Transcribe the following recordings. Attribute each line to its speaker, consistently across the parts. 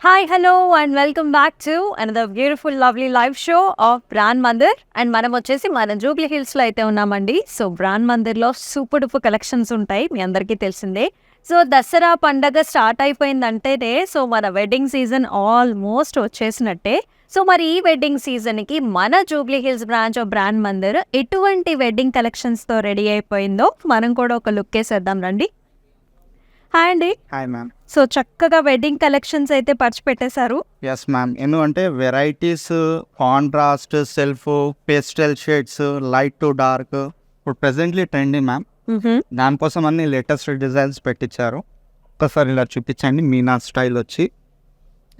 Speaker 1: Hi hello and welcome back to another beautiful lovely live show of brand Mandir. And మనం వచ్చేసి మన Jubilee హిల్స్లో అయితే ఉన్నామండి. సో బ్రాండ్ మందిర్లో సూపర్ డూపర్ కలెక్షన్స్ ఉంటాయి, మీ అందరికీ తెలిసిందే. సో దసరా పండగ స్టార్ట్ అయిపోయిందంటేనే సో మన వెడ్డింగ్ సీజన్ ఆల్మోస్ట్ వచ్చేసినట్టే. సో మరి ఈ వెడ్డింగ్ సీజన్కి మన Jubilee Hills branch of brand Mandir ఎటువంటి వెడ్డింగ్ కలెక్షన్స్తో రెడీ అయిపోయిందో మనం కూడా ఒక లుక్ వేసేద్దాం రండి. హాయ్ అండి.
Speaker 2: Hi ma'am.
Speaker 1: సో చక్కగా వెడ్డింగ్ కలెక్షన్స్ అయితే పెట్టేశారు.
Speaker 2: ఎస్ మ్యామ్, ఎందుకంటే varieties, contrast, self, pastel shades, light to dark ఇప్పుడు ప్రెసెంట్లీ ట్రెండింగ్ మ్యామ్. దానికోసం అన్ని లేటెస్ట్ డిజైన్స్ పెట్టించారు. ఒకసారి ఇలా చూపించండి. మీనా స్టైల్ వచ్చి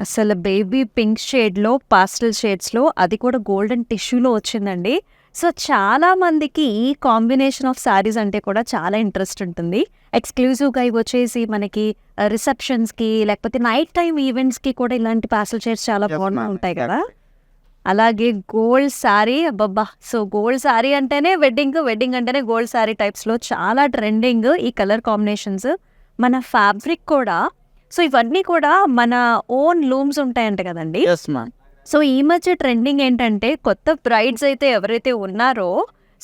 Speaker 1: అసలు బేబీ పింక్ షేడ్లో, పాస్టల్ షేడ్స్లో, అది కూడా గోల్డెన్ టిష్యూలో వచ్చిందండి. సో చాలా మందికి ఈ కాంబినేషన్ ఆఫ్ శారీస్ అంటే కూడా చాలా ఇంట్రెస్ట్ ఉంటుంది. ఎక్స్క్లూజివ్గా ఇవి వచ్చేసి మనకి రిసెప్షన్స్కి లేకపోతే నైట్ టైం ఈవెంట్స్కి కూడా ఇలాంటి పాస్టల్ షేడ్స్ చాలా బాగుంటాయి కదా. అలాగే గోల్డ్ శారీ, అబ్బబ్బా, సో గోల్డ్ శారీ అంటేనే వెడ్డింగ్, వెడ్డింగ్ అంటేనే గోల్డ్ శారీ టైప్స్లో చాలా ట్రెండింగ్ ఈ కలర్ కాంబినేషన్స్. మన ఫ్యాబ్రిక్ కూడా, సో ఇవన్నీ కూడా మన ఓన్ లూమ్స్ ఉంటాయంట కదండి.
Speaker 2: Yes ma'am.
Speaker 1: సో ఈ మధ్య ట్రెండింగ్ ఏంటంటే కొత్త బ్రైడ్స్ అయితే ఎవరైతే ఉన్నారో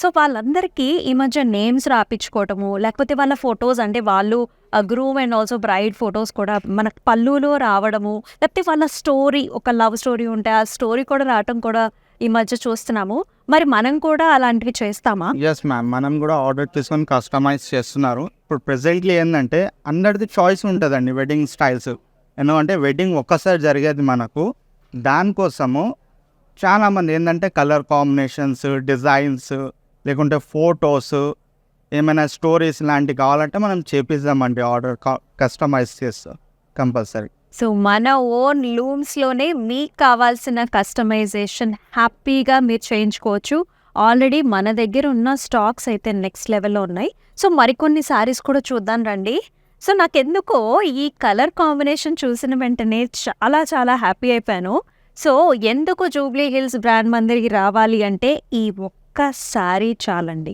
Speaker 1: సో వాళ్ళందరికీ ఈ మధ్య నేమ్స్ రాపించుకోవటము, లేకపోతే వాళ్ళ ఫొటోస్ అంటే వాళ్ళు groom and also braid photos కూడా మన పళ్ళులో రావడము, లేకపోతే వాళ్ళ స్టోరీ, ఒక లవ్ స్టోరీ ఉంటే ఆ స్టోరీ కూడా రావటం కూడా ఈ మధ్య చూస్తున్నాము. మరి మనం కూడా అలాంటివి చేస్తామా?
Speaker 2: ఎస్ మ్యామ్, మనం కూడా ఆర్డర్ తీసుకొని కస్టమైజ్ చేస్తున్నారు. ఇప్పుడు ప్రెసెంట్లీ ఏంటంటే అందరిది చాయిస్ ఉంటుందండి వెడ్డింగ్ స్టైల్స్. ఎందుకంటే వెడ్డింగ్ ఒక్కసారి జరిగేది మనకు. దానికోసము చాలామంది ఏంటంటే కలర్ కాంబినేషన్స్, డిజైన్స్, లేకుంటే ఫొటోస్, ఏమైనా స్టోరీస్ లాంటివి కావాలంటే మనం చేపిద్దామండి. ఆర్డర్ కస్టమైజ్ చేస్తాం కంపల్సరీ.
Speaker 1: సో మన ఓన్ లూమ్స్లోనే మీకు కావాల్సిన కస్టమైజేషన్ హ్యాపీగా మీరు చేయించుకోవచ్చు. ఆల్రెడీ మన దగ్గర ఉన్న స్టాక్స్ అయితే నెక్స్ట్ లెవెల్లో ఉన్నాయి. సో మరికొన్ని శారీస్ కూడా చూద్దాం రండి. సో నాకెందుకో ఈ కలర్ కాంబినేషన్ చూసిన వెంటనే చాలా చాలా హ్యాపీ అయిపోయాను. సో ఎందుకు జూబ్లీ హిల్స్ బ్రాండ్ మందిరికి రావాలి అంటే ఈ ఒక్క శారీ చాలండి.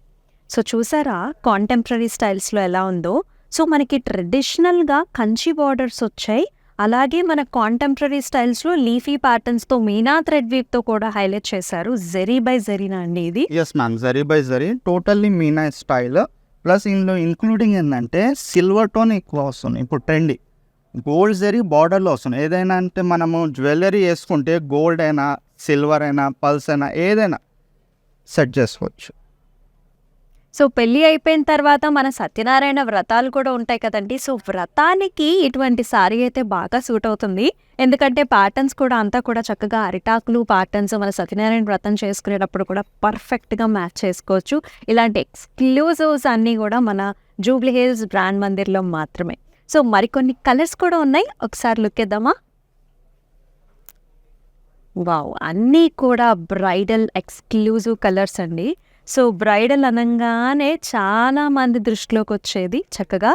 Speaker 1: సో చూసారా కాంటెంపరీ స్టైల్స్లో ఎలా ఉందో. సో మనకి ట్రెడిషనల్గా కంచి బార్డర్స్ వచ్చాయి, అలాగే మన కాంటెంపరీ స్టైల్స్లో లీఫీ ప్యాటర్న్స్తో మీనా థ్రెడ్ వీవ్తో కూడా హైలైట్ చేశారు. జరీ బై జరీనా అండి ఇది?
Speaker 2: Yes ma'am, zari by zari, totally meena style. Plus ఇందులో ఇంక్లూడింగ్ ఏంటంటే సిల్వర్ టోన్ ఎక్కువ వస్తుంది. ఇప్పుడు ట్రెండింగ్ గోల్డ్ జరీ బార్డర్లో వస్తుంది. ఏదైనా అంటే మనము జ్యువెలరీ వేసుకుంటే గోల్డ్ అయినా, సిల్వర్ అయినా, పల్స్ అయినా ఏదైనా సెట్ చేసుకోవచ్చు.
Speaker 1: సో పెళ్ళి అయిపోయిన తర్వాత మన సత్యనారాయణ వ్రతాలు కూడా ఉంటాయి కదండి. సో వ్రతానికి ఇటువంటి శారీ అయితే బాగా సూట్ అవుతుంది. ఎందుకంటే ప్యాటర్న్స్ కూడా అంతా కూడా చక్కగా అరిటాకులు ప్యాటర్న్స్ మన సత్యనారాయణ వ్రతం చేసుకునేటప్పుడు కూడా పర్ఫెక్ట్గా మ్యాచ్ చేసుకోవచ్చు. ఇలాంటి ఎక్స్క్లూజివ్స్ అన్నీ కూడా మన జూబ్లీ హిల్స్ బ్రాండ్ మందిర్లో మాత్రమే. సో మరికొన్ని కలర్స్ కూడా ఉన్నాయి, ఒకసారి లుక్ ఇద్దామా? వావ్, అన్నీ కూడా బ్రైడల్ ఎక్స్క్లూజివ్ కలర్స్ అండి. సో బ్రైడల్ అనగానే చాలా మంది దృష్టిలోకి వచ్చేది చక్కగా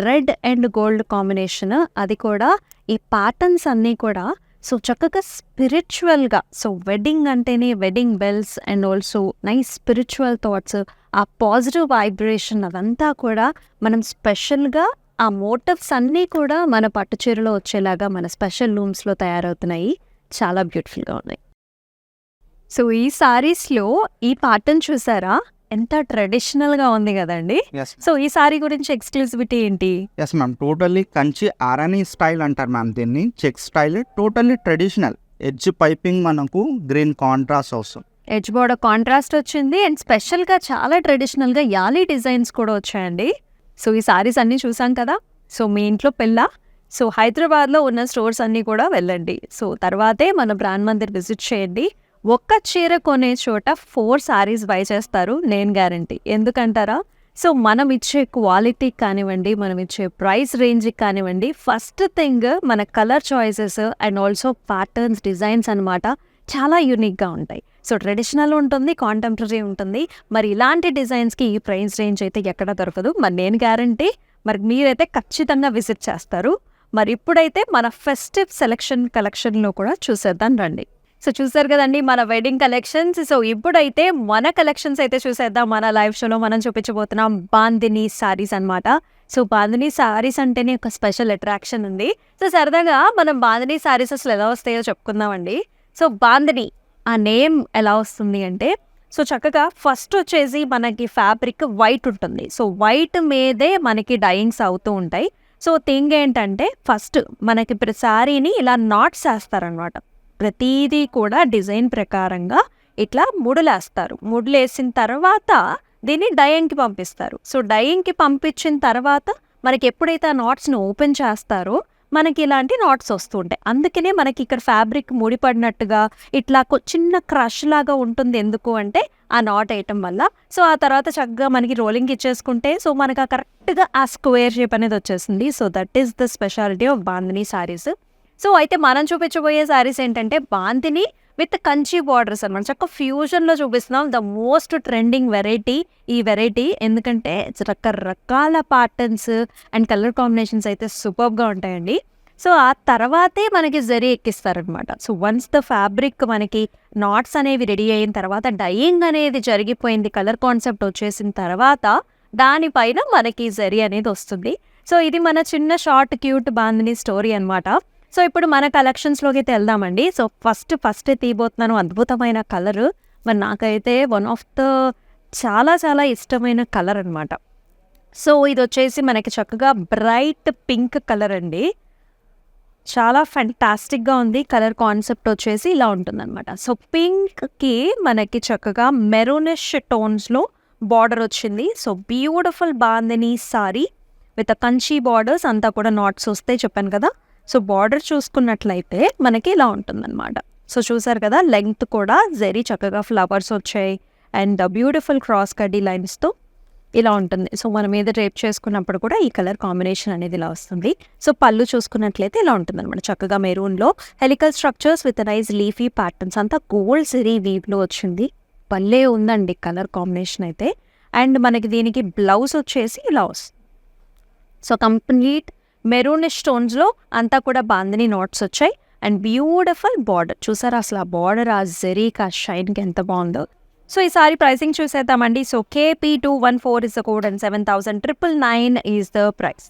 Speaker 1: రెడ్ అండ్ గోల్డ్ కాంబినేషన్. అది కూడా ఈ ప్యాటర్న్స్ అన్నీ కూడా సో చక్కగా స్పిరిచువల్గా. సో వెడ్డింగ్ అంటేనే wedding bells and also nice spiritual thoughts, ఆ పాజిటివ్ వైబ్రేషన్ అదంతా కూడా మనం స్పెషల్గా ఆ మోటివ్స్ అన్నీ కూడా మన పట్టు చీరలో వచ్చేలాగా మన స్పెషల్ లూమ్స్లో తయారవుతున్నాయి. చాలా బ్యూటిఫుల్గా ఉన్నాయి. సో ఈ సారీస్లో ఈ ప్యాటర్న్ చూసారా ఎంత ట్రెడిషనల్గా ఉంది కదండి. సో ఈ సారీ గురించి ఎక్స్క్లూసివిటీ ఏంటి?
Speaker 2: Yes ma'am, totally Kanchi Arani style అంటారు మ్యామ్ దీన్ని. Check style, totally traditional. Edge piping మనకు గ్రీన్ కాంట్రాస్ట్ వస్తుంది.
Speaker 1: ఎడ్జ్ బోర్డర్ కాంట్రాస్ట్ వచ్చింది అండ్ స్పెషల్గా చాలా ట్రెడిషనల్గా యాలీ డిజైన్స్ కూడా వచ్చాయండి. సో ఈ సారీస్ అన్నీ చూసాం కదా. సో మీ ఇంట్లో పెళ్ళ, సో హైదరాబాద్లో ఉన్న స్టోర్స్ అన్నీ కూడా వెళ్ళండి. సో తర్వాతే మన బ్రాండ్ మందిర్ విజిట్ చేయండి. ఒక్క చీర కొనే చోట 4 సారీస్ బై చేస్తారు, నేను గ్యారంటీ. ఎందుకంటారా? సో మనం ఇచ్చే క్వాలిటీకి కానివ్వండి, మనం ఇచ్చే ప్రైస్ రేంజ్కి కానివ్వండి, ఫస్ట్ థింగ్ మన colour choices and also patterns, designs అనమాట చాలా యూనిక్గా ఉంటాయి. సో ట్రెడిషనల్ ఉంటుంది, కాంటెంపరీ ఉంటుంది. మరి ఇలాంటి డిజైన్స్కి ఈ ప్రైస్ రేంజ్ అయితే ఎక్కడ దొరకదు, మరి నేను గ్యారంటీ. మరి మీరైతే ఖచ్చితంగా విజిట్ చేస్తారు. మరి ఇప్పుడైతే మన ఫెస్టివ్ కలెక్షన్లో కూడా చూసేద్దాం రండి. సో చూసారు కదండి మన వెడ్డింగ్ కలెక్షన్స్. సో ఇప్పుడైతే మన కలెక్షన్స్ అయితే చూసేద్దాం. మన లైవ్ షోలో మనం చూపించబోతున్నాం బాందిని సారీస్ అనమాట. సో బాందినీ శారీస్ అంటేనే ఒక స్పెషల్ అట్రాక్షన్ ఉంది. సో సరదాగా మనం బాందినీ శారీస్ అసలు ఎలా వస్తాయో చెప్పుకుందామండి. సో బాందినీ ఆ నేమ్ ఎలా వస్తుంది అంటే, సో చక్కగా ఫస్ట్ వచ్చేసి మనకి ఫ్యాబ్రిక్ వైట్ ఉంటుంది. సో వైట్ మీదే మనకి డయింగ్స్ అవుతూ ఉంటాయి. సో థింగ్ ఏంటంటే ఫస్ట్ మనకి శారీని ఇలా నాట్స్ వేస్తారనమాట. ప్రతిదీ కూడా డిజైన్ ప్రకారంగా ఇట్లా ముడులేస్తారు. ముడులేసిన తర్వాత దీన్ని డయింగ్కి పంపిస్తారు. సో డయింగ్కి పంపించిన తర్వాత మనకి ఎప్పుడైతే ఆ నాట్స్ని ఓపెన్ చేస్తారో మనకి ఇలాంటి నాట్స్ వస్తూ ఉంటాయి. అందుకనే మనకి ఇక్కడ ఫ్యాబ్రిక్ ముడిపడినట్టుగా ఇట్లా చిన్న క్రష్ లాగా ఉంటుంది. ఎందుకు అంటే ఆ నాట్ వేయటం వల్ల. సో ఆ తర్వాత చక్కగా మనకి రోలింగ్ ఇచ్చేసుకుంటే సో మనకు ఆ కరెక్ట్గా ఆ స్క్వేర్ షేప్ అనేది వచ్చేసింది. So that is the speciality of bandhani saris. So అయితే మనం చూపించబోయే శారీస్ ఏంటంటే బాందినీ విత్ కంచి బార్డర్స్ అనమాట. చక్కగా ఫ్యూజన్లో చూపిస్తున్నాం. ద మోస్ట్ ట్రెండింగ్ వెరైటీ ఈ వెరైటీ. ఎందుకంటే రకరకాల ప్యాటర్న్స్ అండ్ కలర్ కాంబినేషన్స్ అయితే సూపర్గా ఉంటాయండి. సో ఆ తర్వాతే మనకి జరీ ఎక్కిస్తారనమాట. సో వన్స్ ద ఫ్యాబ్రిక్ మనకి నాట్స్ అనేవి రెడీ అయిన తర్వాత డయింగ్ అనేది జరిగిపోయింది, కలర్ కాన్సెప్ట్ వచ్చేసిన తర్వాత దానిపైన మనకి జరీ అనేది వస్తుంది. సో ఇది మన చిన్న షార్ట్ క్యూట్ బాందినీ స్టోరీ అనమాట. సో ఇప్పుడు మన కలెక్షన్స్లోకి అయితే వెళ్దామండి. సో ఫస్ట్ తీయబోతున్నాను అద్భుతమైన కలర్. మరి నాకైతే వన్ ఆఫ్ ద చాలా చాలా ఇష్టమైన కలర్ అనమాట. సో ఇది వచ్చేసి మనకి చక్కగా బ్రైట్ పింక్ కలర్ అండి. చాలా ఫ్యాంటాస్టిక్గా ఉంది. కలర్ కాన్సెప్ట్ వచ్చేసి ఇలా ఉంటుందన్నమాట. సో పింక్కి మనకి చక్కగా మెరూనిష్ టోన్స్లో బార్డర్ వచ్చింది. So beautiful bandhani sorry with Kanchi borders అంతా కూడా నాట్స్ వస్తాయి చెప్పాను కదా. సో బార్డర్ చూసుకున్నట్లయితే మనకి ఇలా ఉంటుందన్నమాట. సో చూసారు కదా, లెంగ్త్ కూడా జరీ చక్కగా ఫ్లవర్స్ వచ్చాయి అండ్ బ్యూటిఫుల్ క్రాస్ కడ్డీ లైన్స్తో ఇలా ఉంటుంది. సో మనం మీద డ్రేప్ చేసుకున్నప్పుడు కూడా ఈ కలర్ కాంబినేషన్ అనేది ఇలా వస్తుంది. సో పళ్ళు చూసుకున్నట్లయితే ఇలా ఉంటుంది అనమాట. చక్కగా మెరూన్లో helical structures with nice leafy patterns అంతా గోల్డ్ జరీ వీవ్లో వచ్చింది. భలే ఉందండి కలర్ కాంబినేషన్ అయితే. అండ్ మనకి దీనికి బ్లౌజ్ వచ్చేసి ఇలా వస్తుంది. సో కంప్లీట్ మెరూనిష్ స్టోన్స్లో అంతా కూడా బాందినీ నాట్స్ వచ్చాయి అండ్ బ్యూటిఫుల్ బార్డర్. చూసారా అసలు ఆ బార్డర్, ఆ జరీకి, ఆ షైన్కి ఎంత బాగుందో. సో ఈసారి ప్రైసింగ్ చూసేద్దామండి. So KP214 is the code and 7,999 is the price.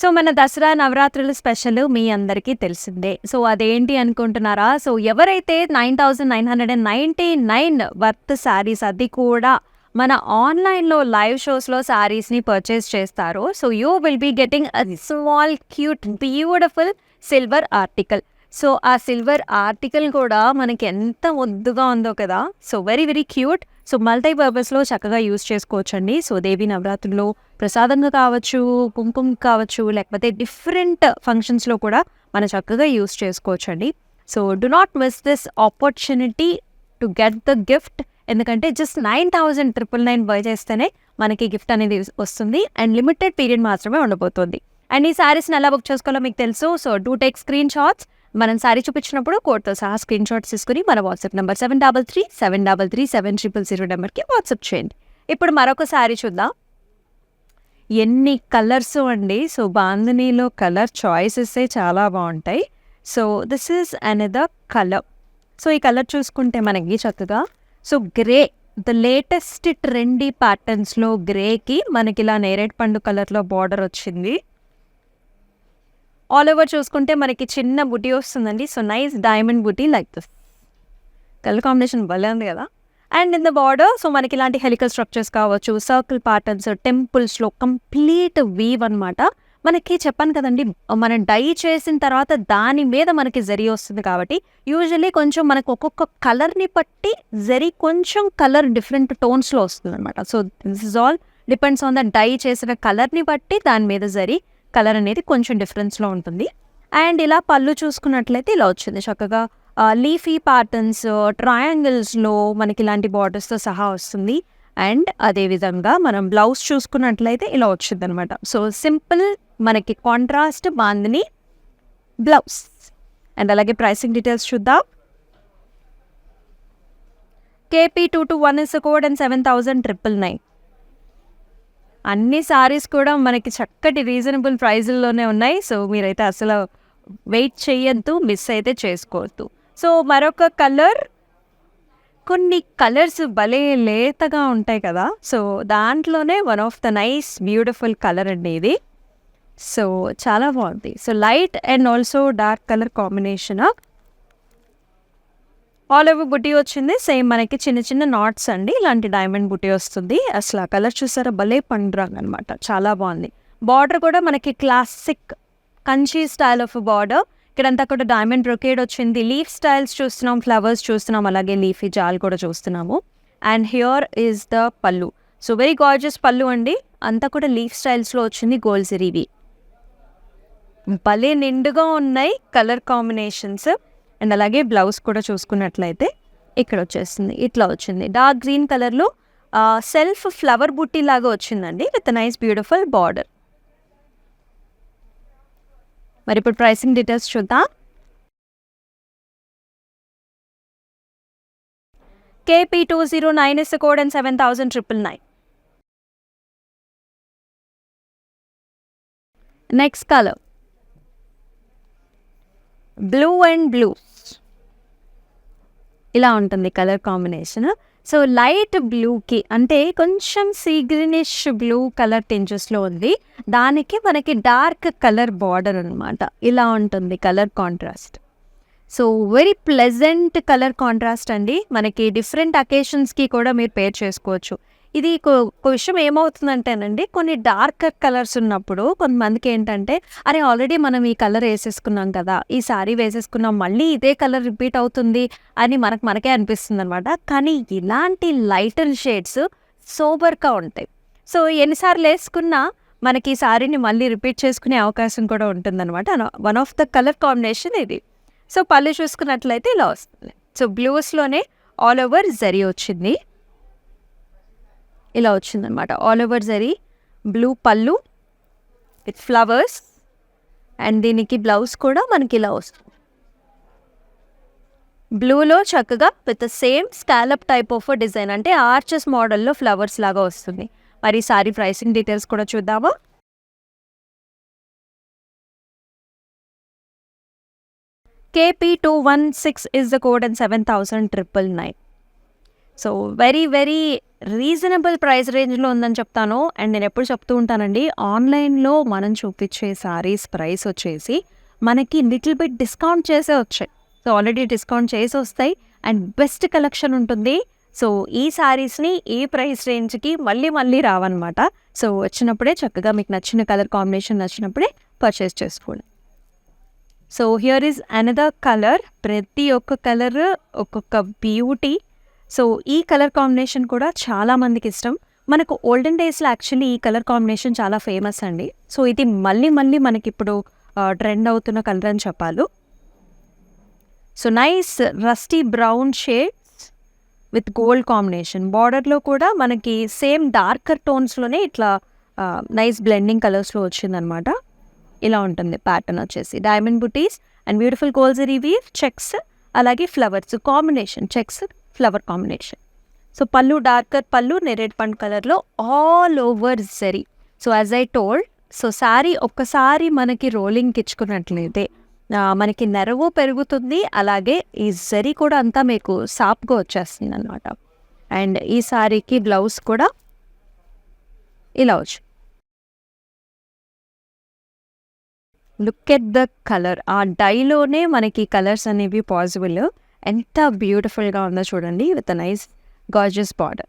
Speaker 1: So మన దసరా నవరాత్రుల స్పెషల్ మీ అందరికీ తెలిసిందే. సో అదేంటి అనుకుంటున్నారా? సో ఎవరైతే 9,999 వర్త్ శారీస్, అది కూడా మన ఆన్లైన్లో లైవ్ షోస్లో శారీస్ని పర్చేస్ చేస్తారో so you will be getting a small cute beautiful silver article. So ఆ సిల్వర్ ఆర్టికల్ కూడా మనకి ఎంత ముద్దుగా ఉందో కదా. So very very cute. So మల్టీపర్పస్లో చక్కగా యూస్ చేసుకోవచ్చండి. సో దేవి నవరాత్రుల్లో ప్రసాదంగా కావచ్చు, కుంకుమ కావచ్చు, లేకపోతే డిఫరెంట్ ఫంక్షన్స్లో కూడా మనం చక్కగా యూస్ చేసుకోవచ్చండి. So do not miss this opportunity to get the gift. ఎందుకంటే జస్ట్ 9,999 బై చేస్తేనే మనకి గిఫ్ట్ అనేది వస్తుంది అండ్ లిమిటెడ్ పీరియడ్ మాత్రమే ఉండబోతుంది. అండ్ ఈ శారీస్ని ఎలా బుక్ చేసుకోవాలో మీకు తెలుసు. So do take screen shots. మనం శారీ చూపించినప్పుడు కోడ్తో సహా స్క్రీన్ షాట్స్ తీసుకుని మన వాట్సాప్ నెంబర్ 7337337000 నెంబర్కి వాట్సాప్ చేయండి. ఇప్పుడు మరొక శారీ చూద్దాం. ఎన్ని కలర్స్ అండి. సో బాందినీలో కలర్ చాయిసెస్ చాలా బాగుంటాయి. So this is another colour. So ఈ కలర్ చూసుకుంటే మనకి చక్కగా so grey, the latest trendy ప్యాటర్న్స్లో గ్రేకి మనకి ఇలా నేరేడ్ పండు కలర్లో బార్డర్ వచ్చింది. ఆల్ ఓవర్ చూసుకుంటే మనకి చిన్న బుటీ వస్తుందండి. So nice diamond buti like this. Colour combination భలే ఉంది కదా. And in the border so మనకి ఇలాంటి హెలికల్ స్ట్రక్చర్స్ కావచ్చు, సర్కిల్ ప్యాటర్న్స్, టెంపుల్స్లో కంప్లీట్ వీవ్ అనమాట. మనకి చెప్పాను కదండి, మనం డై చేసిన తర్వాత దాని మీద మనకి జరీ వస్తుంది కాబట్టి యూజువల్లీ కొంచెం మనకు ఒక్కొక్క కలర్ని బట్టి జరీ కొంచెం కలర్ డిఫరెంట్ టోన్స్లో వస్తుంది అనమాట. So this is all depends on the dye చేసిన కలర్ని బట్టి దాని మీద జరీ కలర్ అనేది కొంచెం డిఫరెన్స్లో ఉంటుంది. అండ్ ఇలా పళ్ళు చూసుకున్నట్లయితే ఇలా వచ్చింది చక్కగా లీఫీ ప్యాటర్న్స్, ట్రయాంగిల్స్లో మనకి ఇలాంటి బార్డర్స్తో సహా వస్తుంది. అండ్ అదేవిధంగా మనం బ్లౌజ్ చూసుకున్నట్లయితే ఇలా వచ్చింది అనమాట. సో సింపుల్ మనకి కాంట్రాస్ట్ బాందిని బ్లౌజ్. అండ్ అలాగే ప్రైసింగ్ డీటెయిల్స్ చూద్దాం. KP221 is code and 7,999. అన్ని సారీస్ కూడా మనకి చక్కటి రీజనబుల్ ప్రైజుల్లోనే ఉన్నాయి. సో మీరైతే అసలు వెయిట్ చేయొద్దు, మిస్ అయితే చేసుకోవద్దు. సో మరొక కలర్ కొన్ని కలర్స్ భలే లేతగా ఉంటాయి కదా! సో, దాంట్లోనే one of the nice beautiful colour అండి ఇది. సో, చాలా బావుంది. So, light and also dark colour combination. All over బుటీ వచ్చింది. సేమ్ మనకి చిన్న చిన్న నాట్స్ అండి. ఇలాంటి డైమండ్ బుటీ వస్తుంది. అసలు ఆ కలర్ చూసారా భలే పండు రంగు అనమాట. చాలా బాగుంది. బార్డర్ కూడా మనకి classic Kanchi style of border. ఇక్కడంతా కూడా డైమండ్ బ్రొకేడ్ వచ్చింది. లీఫ్ స్టైల్స్ చూస్తున్నాం, ఫ్లవర్స్ చూస్తున్నాం, అలాగే లీఫీ జాల్ కూడా చూస్తున్నాము. అండ్ హియర్ ఈజ్ ద పళ్ళు. సో వెరీ గార్జియస్ పళ్ళు అండి. అంతా కూడా లీఫ్ స్టైల్స్లో వచ్చింది. గోల్డ్ జరీవి భలే నిండుగా ఉన్నాయి కలర్ కాంబినేషన్స్. అండ్ అలాగే బ్లౌజ్ కూడా చూసుకున్నట్లయితే ఇక్కడ వచ్చేస్తుంది, ఇట్లా వచ్చింది డార్క్ గ్రీన్ కలర్లో సెల్ఫ్ ఫ్లవర్ బుట్టి లాగా వచ్చిందండి విత్ నైస్ బ్యూటిఫుల్ బార్డర్. మరి ఇప్పుడు ప్రైసింగ్ డీటెయిల్స్ చూద్దాం. KP209 is the code and 7,999. Next color. Blue and blue ఇలా ఉంటుంది కలర్ కాంబినేషన్. సో లైట్ బ్లూకి అంటే కొంచెం సీ గ్రీనిష్ బ్లూ కలర్ టింజెస్లో ఉంది. దానికి మనకి డార్క్ కలర్ బార్డర్ అనమాట. ఇలా ఉంటుంది colour contrast. So very pleasant colour contrast అండి. మనకి డిఫరెంట్ అకేషన్స్కి కూడా మీరు పేర్ చేసుకోవచ్చు. ఇది ఒక విషయం ఏమవుతుందంటేనండి, కొన్ని డార్క్ కలర్స్ ఉన్నప్పుడు కొంతమందికి ఏంటంటే, అరే ఆల్రెడీ మనం ఈ కలర్ వేసేసుకున్నాం కదా, ఈ సారీ వేసేసుకున్నాం, మళ్ళీ ఇదే కలర్ రిపీట్ అవుతుంది అని మనకే అనిపిస్తుంది అనమాట. కానీ ఇలాంటి లైటర్ షేడ్స్ సోబర్గా ఉంటాయి. సో ఎన్నిసార్లు వేసుకున్నా మనకి ఈ సారీని మళ్ళీ రిపీట్ చేసుకునే అవకాశం కూడా ఉంటుందన్నమాట. One of the colour combination ఇది. సో పళ్ళు చూసుకున్నట్లయితే ఇలా వస్తుంది. సో బ్లూస్లోనే ఆల్ ఓవర్ జరీ వచ్చింది. ఇలా వచ్చిందనమాట ఆల్ ఓవర్ జరీ బ్లూ పళ్ళు విత్ ఫ్లవర్స్. అండ్ దీనికి బ్లౌజ్ కూడా మనకి ఇలా వస్తుంది. బ్లూలో చక్కగా with same scallop type of design, అంటే ఆర్చెస్ మోడల్లో ఫ్లవర్స్ లాగా వస్తుంది. మరి సారీ ప్రైసింగ్ డీటెయిల్స్ కూడా చూద్దామా. KP216 is the code and 7,999. So very very reasonable price రేంజ్లో ఉందని చెప్తాను. అండ్ నేను ఎప్పుడు చెప్తూ ఉంటానండి, ఆన్లైన్లో మనం చూపించే సారీస్ ప్రైస్ వచ్చేసి మనకి లిటిల్ బిట్ డిస్కౌంట్ చేసే వచ్చాయి. సో ఆల్రెడీ డిస్కౌంట్ చేసి వస్తాయి అండ్ బెస్ట్ కలెక్షన్ ఉంటుంది. సో ఈ సారీస్ని ఈ ప్రైస్ రేంజ్కి మళ్ళీ రావన్నమాట. సో వచ్చినప్పుడే చక్కగా మీకు నచ్చిన కలర్ కాంబినేషన్ నచ్చినప్పుడే పర్చేస్ చేసుకోండి. So here is another colour. ప్రతి ఒక్క కలర్ ఒక్కొక్క బ్యూటీ. సో ఈ కలర్ కాంబినేషన్ కూడా చాలా మందికి ఇష్టం. మనకు ఓల్డెన్ డేస్లో యాక్చువల్లీ ఈ కలర్ కాంబినేషన్ చాలా ఫేమస్ అండి. సో ఇది మళ్ళీ మనకి ఇప్పుడు ట్రెండ్ అవుతున్న కలర్ అని చెప్పాలి. So nice rusty brown shades with gold combination. బార్డర్లో కూడా మనకి సేమ్ డార్కర్ టోన్స్లోనే ఇట్లా నైస్ బ్లెండింగ్ కలర్స్లో వచ్చిందనమాట. ఇలా ఉంటుంది ప్యాటర్న్ వచ్చేసి. Diamond buttis and beautiful gold zari weave, checks, అలాగే flowers combination, checks flower combination. So పళ్ళు డార్కర్ పళ్ళు నెరేడ్ పండ్ కలర్లో all over zari. So as I told, so sari ఒక్కసారి మనకి రోలింగ్కి ఇచ్చుకున్నట్లయితే మనకి నెరవు పెరుగుతుంది, అలాగే ఈ జరీ కూడా అంతా మీకు సాఫ్గా వచ్చేస్తుంది అనమాట. అండ్ ఈ శారీకి బ్లౌజ్ కూడా ఇలా వచ్చు. Look at the colour. ఆ డైలోనే మనకి కలర్స్ అనేవి పాసిబుల్. ఎంత బ్యూటిఫుల్గా ఉందో చూడండి with nice gorgeous border.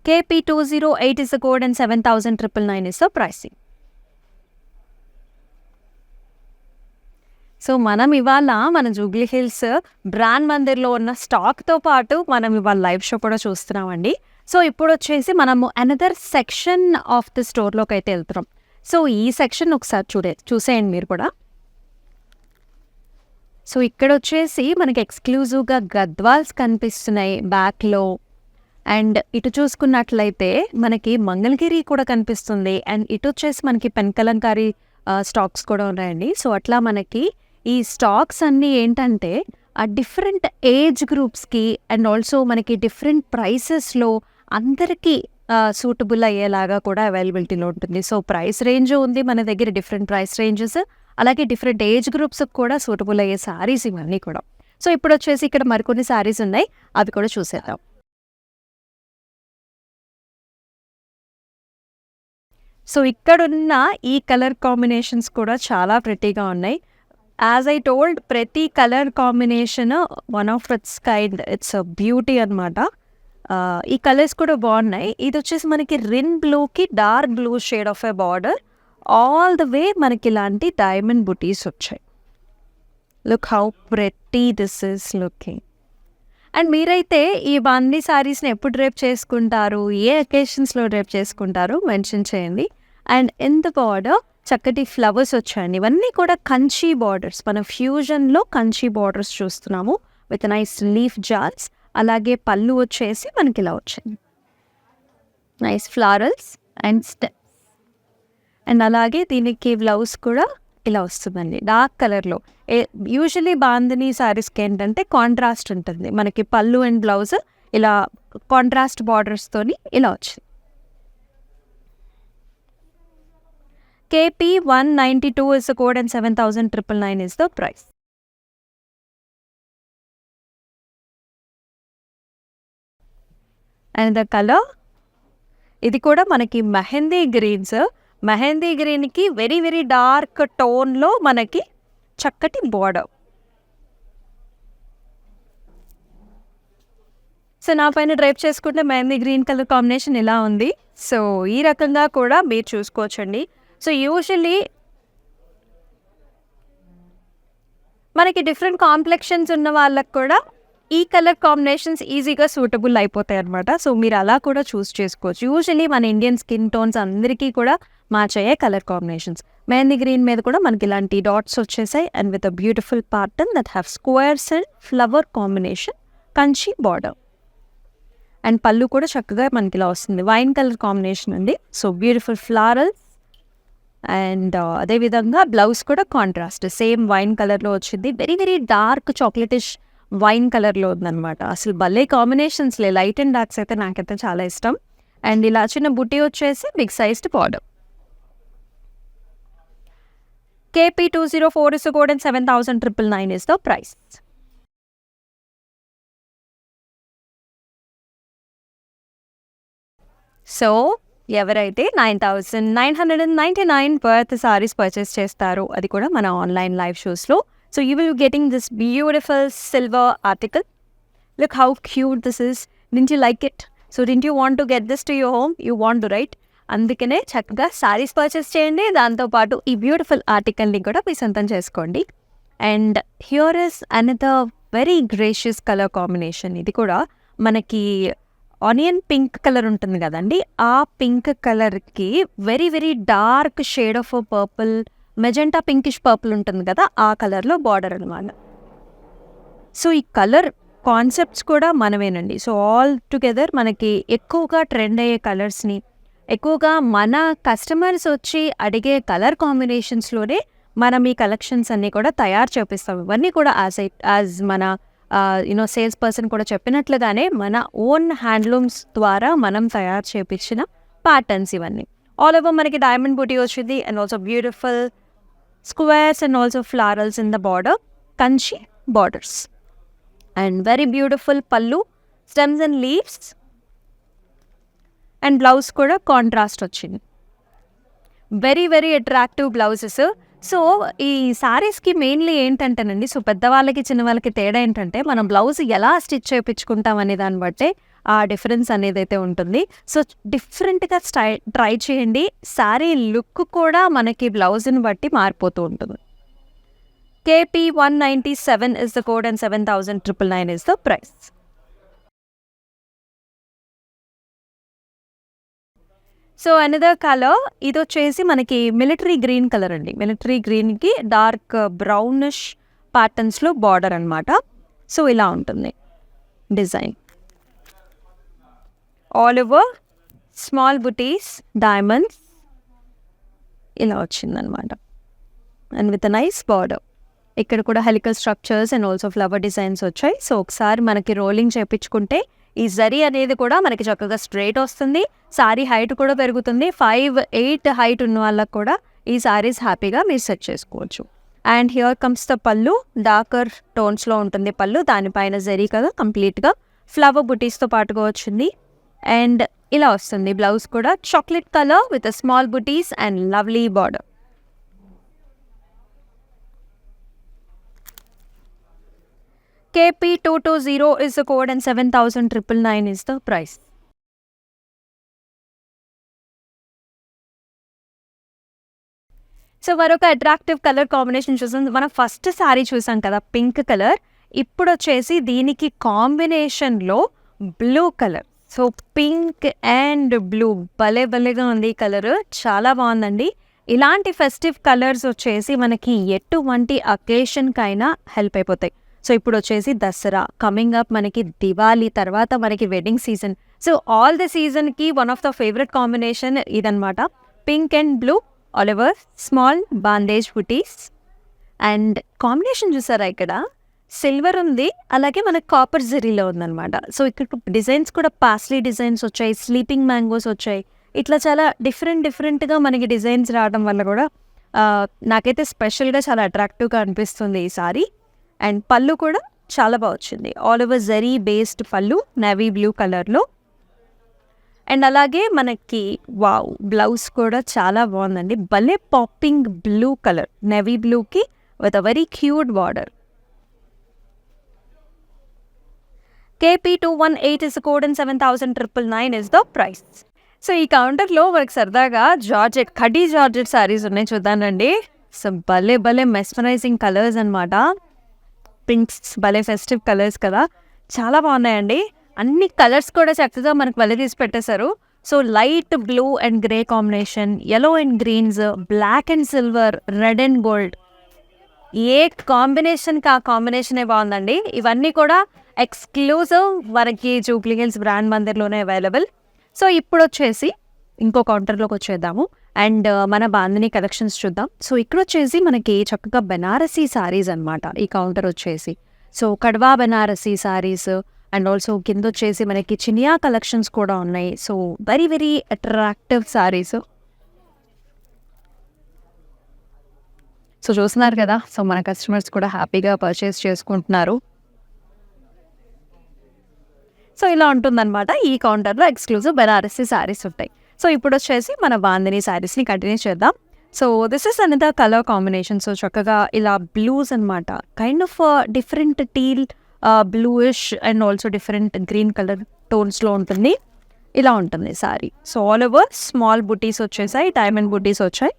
Speaker 1: KP208 is the code and 7,999 is the pricing. So మనం ఇవాళ మన జూబ్లీ హిల్స్ బ్రాండ్ మందిర్లో ఉన్న స్టాక్తో పాటు మనం ఇవాళ లైవ్ షో కూడా చూస్తున్నామండి. సో ఇప్పుడు వచ్చేసి మనము అనదర్ సెక్షన్ ఆఫ్ ద స్టోర్లోకి అయితే వెళ్తున్నాం. సో ఈ సెక్షన్ ఒకసారి చూసేయండి మీరు కూడా. సో ఇక్కడ వచ్చేసి మనకి ఎక్స్క్లూజివ్గా గద్వాల్స్ కనిపిస్తున్నాయి బ్యాక్లో. అండ్ ఇటు చూసుకున్నట్లయితే మనకి మంగళగిరి కూడా కనిపిస్తుంది. అండ్ ఇటు వచ్చేసి మనకి పెన్కలంకారీ స్టాక్స్ కూడా ఉన్నాయండి. సో అట్లా మనకి ఈ స్టాక్స్ అన్నీ ఏంటంటే డిఫరెంట్ ఏజ్ గ్రూప్స్కి అండ్ ఆల్సో మనకి డిఫరెంట్ ప్రైసెస్లో అందరికీ సూటబుల్ అయ్యేలాగా కూడా అవైలబిలిటీలో ఉంటుంది. సో ప్రైస్ రేంజ్ ఉంది మన దగ్గర, డిఫరెంట్ ప్రైస్ రేంజెస్, అలాగే డిఫరెంట్ ఏజ్ గ్రూప్స్కి కూడా సూటబుల్ అయ్యే సారీస్ ఇవన్నీ కూడా. సో ఇప్పుడు వచ్చేసి ఇక్కడ మరికొన్ని శారీస్ ఉన్నాయి, అవి కూడా చూసేద్దాం. సో ఇక్కడున్న ఈ కలర్ కాంబినేషన్స్ కూడా చాలా ప్రెట్టీగా ఉన్నాయి. యాజ్ ఐ టోల్డ్, ప్రతి colour combination one of it's kind, it's beauty అనమాట. ఈ కలర్స్ కూడా బాగున్నాయి. ఇది వచ్చేసి మనకి రిన్ బ్లూకి dark blue shade of a border, all the వే మనకి ఇలాంటి డైమండ్ బుటీస్ వచ్చాయి. Look how pretty this is looking. And మీరైతే ఈ బాందీ శారీస్ని ఎప్పుడు డ్రేప్ చేసుకుంటారు, ఏ అకేషన్స్లో డ్రేప్ చేసుకుంటారు మెన్షన్ చేయండి. అండ్ ఇన్ ద బార్డర్ చక్కటి ఫ్లవర్స్ వచ్చాయండి. ఇవన్నీ కూడా కంచి బార్డర్స్, మన ఫ్యూజన్లో కంచి బార్డర్స్ చూస్తున్నాము విత్ నైస్ లీఫ్ జార్స్. అలాగే పళ్ళు వచ్చేసి మనకి ఇలా వచ్చింది, nice florals and steps. And అలాగే దీనికి బ్లౌజ్ కూడా ఇలా వస్తుందండి డార్క్ కలర్లో. యూజువలీ బాందిని శారీస్కి ఏంటంటే కాంట్రాస్ట్ ఉంటుంది, మనకి పళ్ళు అండ్ బ్లౌజ్ ఇలా కాంట్రాస్ట్ బార్డర్స్తోని ఇలా వచ్చింది. KP 192 is the code and 7,999 is the price. And the colour ఇది కూడా మనకి మెహందీ గ్రీన్స్. మెహందీ గ్రీన్కి వెరీ వెరీ డార్క్ టోన్లో మనకి చక్కటి బార్డర్. సో నా పైన డ్రైప్ చేసుకుంటే మెహందీ గ్రీన్ కలర్ కాంబినేషన్ ఇలా ఉంది. సో ఈ రకంగా కూడా మీరు చూసుకోవచ్చండి. సో యూజువల్లీ మనకి డిఫరెంట్ కాంప్లెక్షన్స్ ఉన్న వాళ్ళకు కూడా ఈ కలర్ కాంబినేషన్స్ ఈజీగా సూటబుల్ అయిపోతాయి అనమాట. సో మీరు అలా కూడా చూస్ చేసుకోవచ్చు. యూజువల్లీ మన ఇండియన్ స్కిన్ టోన్స్ అందరికీ కూడా మ్యాచ్ అయ్యే కలర్ కాంబినేషన్స్. మెహందీ గ్రీన్ మీద కూడా మనకి ఇలాంటి డాట్స్ వచ్చేసాయి and with a beautiful pattern that have squares and flower combination, Kanchi border. And పళ్ళు కూడా చక్కగా మనకి ఇలా వస్తుంది, వైన్ కలర్ కాంబినేషన్ ఉంది. So beautiful florals. అండ్ అదేవిధంగా బ్లౌజ్ కూడా కాంట్రాస్ట్ సేమ్ వైన్ కలర్లో వచ్చింది. వెరీ వెరీ డార్క్ చాక్లెటిష్ వైన్ కలర్లో ఉందన్నమాట. అసలు భలే కాంబినేషన్స్, లైట్ అండ్ డార్క్స్ అయితే నాకైతే చాలా ఇష్టం. అండ్ ఇలా చిన్న బుట్టి వచ్చేసి big sized border. KP 204 is the code and 7,999 is the price. So ఎవరైతే 9,999 వర్త్ సారీస్ పర్చేస్ చేస్తారో, అది కూడా మన ఆన్లైన్ లైవ్ షోస్లో, so you will getting this beautiful silver article. Look how cute this is. Didn't you like it? So didn't you want to get this to your home? You want to, right? అందుకనే చక్కగా saris purchase చేయండి, దాంతోపాటు ఈ beautiful ఆర్టికల్ని కూడా మీ సొంతం చేసుకోండి. And here is another very gracious colour combination. ఇది కూడా మనకి ఆనియన్ పింక్ కలర్ ఉంటుంది కదండి, ఆ పింక్ కలర్కి very very dark shade of purple, magenta pinkish purple ఉంటుంది కదా, ఆ కలర్లో బార్డర్ అనమాట. సో ఈ కలర్ కాన్సెప్ట్స్ కూడా మనమేనండి. సో ఆల్ టుగెదర్ మనకి ఎక్కువగా ట్రెండ్ అయ్యే కలర్స్ని, ఎక్కువగా మన కస్టమర్స్ వచ్చి అడిగే కలర్ కాంబినేషన్స్లోనే మనం ఈ కలెక్షన్స్ అన్నీ కూడా తయారు చేపిస్తాం. ఇవన్నీ కూడా యాజ్ మన సేల్స్ పర్సన్ కూడా చెప్పినట్లుగానే మన ఓన్ హ్యాండ్లూమ్స్ ద్వారా మనం తయారు చేపించిన ప్యాటర్న్స్ ఇవన్నీ. ఆల్ ఓవర్ మనకి డైమండ్ బూటీ వచ్చింది and also beautiful squares and also florals in the border, Kanchi borders. And very beautiful పళ్ళు, stems and leaves. And blouse కూడా కాంట్రాస్ట్ వచ్చింది. Very very attractive blouses. So ఈ శారీస్కి మెయిన్లీ ఏంటంటేనండి, సో పెద్దవాళ్ళకి చిన్నవాళ్ళకి తేడా ఏంటంటే మనం బ్లౌజ్ ఎలా స్టిచ్ చేయించుకుంటాం అనే దాన్ని బట్టే ఆ డిఫరెన్స్ అనేది అయితే ఉంటుంది. సో డిఫరెంట్గా ట్రై చేయండి. శారీ లుక్ కూడా మనకి బ్లౌజ్ని బట్టి మారిపోతూ ఉంటుంది. KP 197 is the code and 7,999 is the price. So another colour, ఇది వచ్చేసి మనకి మిలిటరీ గ్రీన్ కలర్ అండి. మిలిటరీ గ్రీన్కి డార్క్ బ్రౌనిష్ ప్యాటర్న్స్లో బార్డర్ అనమాట. సో ఇలా ఉంటుంది డిజైన్. ఆల్ ఓవర్ స్మాల్ బుటీస్, డైమండ్స్ ఇలా వచ్చిందనమాట. And with nice border. ఇక్కడ కూడా helical structures and also flower designs వచ్చాయి. సో ఒకసారి మనకి రోలింగ్ చేయించుకుంటే ఈ జరీ అనేది కూడా మనకి చక్కగా స్ట్రైట్ వస్తుంది. సారీ హైట్ కూడా పెరుగుతుంది. 5'8" హైట్ ఉన్న వాళ్ళకు కూడా ఈ సారీస్ హ్యాపీగా మీరు సెట్ చేసుకోవచ్చు. అండ్ హియర్ కమ్స్ ద పళ్ళు, డార్కర్ టోన్స్లో ఉంటుంది పళ్ళు, దానిపైన జరీ కదా కంప్లీట్గా ఫ్లవర్ బుటీస్తో పాటుగా వచ్చింది. అండ్ ఇలా వస్తుంది బ్లౌజ్ కూడా chocolate colour with small butis and lovely border. KP220 is the code and 7,999 is the price. So మరొక అట్రాక్టివ్ కలర్ కాంబినేషన్ చూసాం. మనం ఫస్ట్ శారీ చూసాం కదా పింక్ కలర్, ఇప్పుడు వచ్చేసి దీనికి కాంబినేషన్లో blue colour. So pink and blue భలే భలేగా ఉంది ఈ కలర్, చాలా బాగుందండి. ఇలాంటి ఫెస్టివ్ కలర్స్ వచ్చేసి మనకి ఎటువంటి అకేషన్కైనా హెల్ప్ అయిపోతాయి. సో ఇప్పుడు వచ్చేసి దసరా కమింగ్ అప్, మనకి దివాళీ తర్వాత మనకి wedding season. So all the సీజన్కి one of the favourite combination ఇదనమాట, pink and blue all over small bandhej బుటీస్. అండ్ కాంబినేషన్ చూసారా, ఇక్కడ సిల్వర్ ఉంది, అలాగే మనకి కాపర్ జరీలో ఉందన్నమాట. సో ఇక్కడ డిజైన్స్ కూడా పాస్లీ డిజైన్స్ వచ్చాయి, స్లీపింగ్ మ్యాంగోస్ వచ్చాయి, ఇట్లా చాలా డిఫరెంట్గా మనకి డిజైన్స్ రావడం వల్ల కూడా నాకైతే స్పెషల్గా చాలా అట్రాక్టివ్గా అనిపిస్తుంది ఈ సారీ. అండ్ పళ్ళు కూడా చాలా బాగా వచ్చింది, ఆల్ ఓవర్ జరీ బేస్డ్ పళ్ళు నేవీ బ్లూ కలర్లో. అండ్ అలాగే మనకి వావ్ బ్లౌజ్ కూడా చాలా బాగుందండి, భలే పాపింగ్ బ్లూ కలర్, నేవీ బ్లూకి with a very cute border. KP218 is the code and 7,999 is the price. So ఈ కౌంటర్లో మనకి సరదాగా జార్జెట్, ఖడీ జార్జెట్ శారీస్ ఉన్నాయి చూద్దానండి. సో భలే మెస్మరైజింగ్ కలర్స్ అనమాట, పింక్స్ భలే ఫెస్టివ్ కలర్స్ కదా, చాలా బాగున్నాయండి. అన్ని కలర్స్ కూడా చక్కగా మనకు భలే తీసి పెట్టేశారు. So light blue and grey combination, yellow and greens, black and silver, red and gold, ఏ కాంబినేషన్కి ఆ కాంబినేషనే బాగుందండి. ఇవన్నీ కూడా ఎక్స్క్లూజివ్ మనకి జూబ్లీ హిల్స్ బ్రాండ్ మందిర్లోనే అవైలబుల్. సో ఇప్పుడు వచ్చేసి ఇంకో కౌంటర్లోకి వచ్చేద్దాము అండ్ మన బాందిని కలెక్షన్స్ చూద్దాం. సో ఇక్కడ వచ్చేసి మనకి చక్కగా బెనారసీ శారీస్ అనమాట ఈ కౌంటర్ వచ్చేసి. So kadwa Banarasi saris and also కింద వచ్చేసి మనకి చినియా కలెక్షన్స్ కూడా ఉన్నాయి. So very attractive saris. So చూస్తున్నారు కదా, సో మన కస్టమర్స్ కూడా హ్యాపీగా పర్చేస్ చేసుకుంటున్నారు. సో ఇలా ఉంటుందన్నమాట ఈ కౌంటర్లో ఎక్స్క్లూజివ్ బెనారసీ శారీస్ ఉంటాయి. సో ఇప్పుడు వచ్చేసి మన బాందిని శారీస్ని కంటిన్యూ చేద్దాం. So this is another colour combination. So చక్కగా ఇలా బ్లూస్ అనమాట, kind of different teal bluish and also different green colour టోన్స్లో ఉంటుంది. ఇలా ఉంటుంది sari. So all over small బుటీస్ వచ్చేసాయి, డైమండ్ బుటీస్ వచ్చాయి.